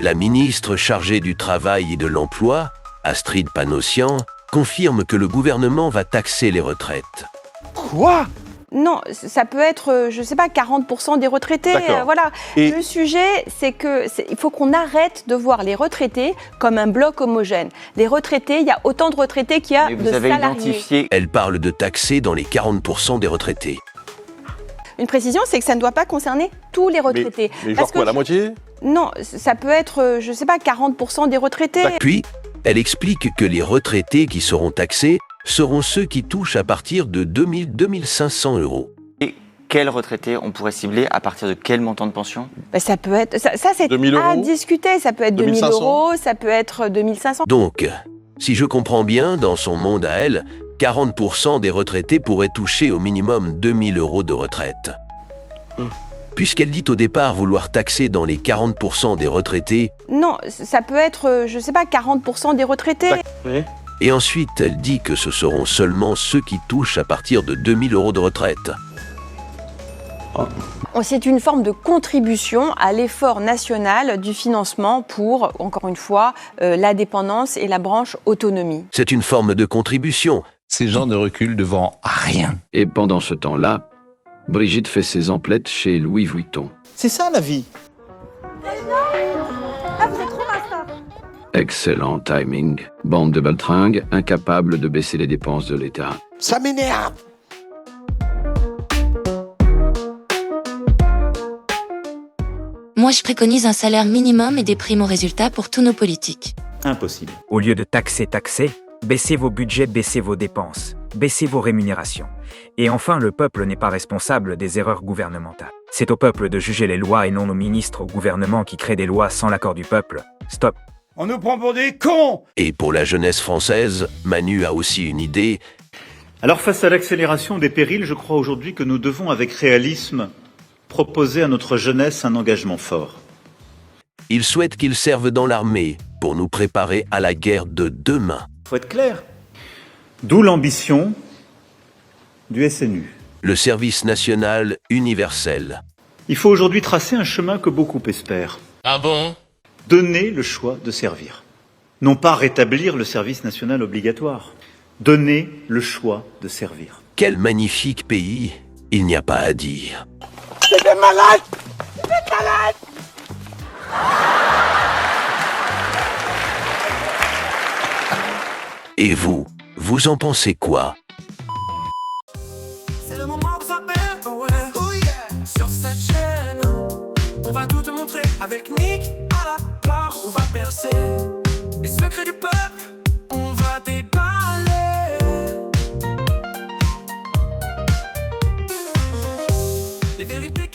La ministre chargée du Travail et de l'Emploi, Astrid Panossian, confirme que le gouvernement va taxer les retraites. Quoi ? Non, ça peut être, je sais pas, 40% des retraités. Voilà. Et... Le sujet, c'est il faut qu'on arrête de voir les retraités comme un bloc homogène. Les retraités, il y a autant de retraités qu'il y a de salariés. Elle parle de taxer dans les 40% des retraités. Une précision, c'est que ça ne doit pas concerner tous les retraités. Mais genre quoi, la moitié ? Non, ça peut être, je sais pas, 40% des retraités. Puis, elle explique que les retraités qui seront taxés seront ceux qui touchent à partir de 2 500 euros. Et quels retraités on pourrait cibler à partir de quel montant de pension ? Ça peut être, ça c'est à discuter, ça peut être 2 000 euros, ça peut être 2 500. Donc, si je comprends bien, dans son monde à elle, 40% des retraités pourraient toucher au minimum 2 000 euros de retraite. Puisqu'elle dit au départ vouloir taxer dans les 40% des retraités... Non, ça peut être, je sais pas, 40% des retraités. Oui. Et ensuite, elle dit que ce seront seulement ceux qui touchent à partir de 2 000 euros de retraite. C'est une forme de contribution à l'effort national du financement pour, encore une fois, la dépendance et la branche autonomie. C'est une forme de contribution. Ces gens ne reculent devant rien. Et pendant ce temps-là, Brigitte fait ses emplettes chez Louis Vuitton. C'est ça la vie. Excellent timing. Bande de baltringues, incapables de baisser les dépenses de l'État. Ça m'énerve. Moi, je préconise un salaire minimum et des primes aux résultats pour tous nos politiques. Impossible. Au lieu de taxer, baissez vos budgets, baissez vos dépenses, baissez vos rémunérations. Et enfin, le peuple n'est pas responsable des erreurs gouvernementales. C'est au peuple de juger les lois et non aux ministres au gouvernement qui créent des lois sans l'accord du peuple. Stop. On nous prend pour des cons! Et pour la jeunesse française, Manu a aussi une idée. Alors face à l'accélération des périls, je crois aujourd'hui que nous devons avec réalisme proposer à notre jeunesse un engagement fort. Il souhaite qu'ils servent dans l'armée pour nous préparer à la guerre de demain. Faut être clair. D'où l'ambition du SNU. Le service national universel. Il faut aujourd'hui tracer un chemin que beaucoup espèrent. Ah bon ? Donner le choix de servir. Non pas rétablir le service national obligatoire. Donner le choix de servir. Quel magnifique pays, il n'y a pas à dire. C'est des malades! C'est des malades! Et vous, vous en pensez quoi? C'est le moment de s'appeler, oh ouais, oh yeah. Sur cette chaîne, on va tout te montrer avec Nick à la barre, on va percer les secrets du peuple, on va déballer les vérités.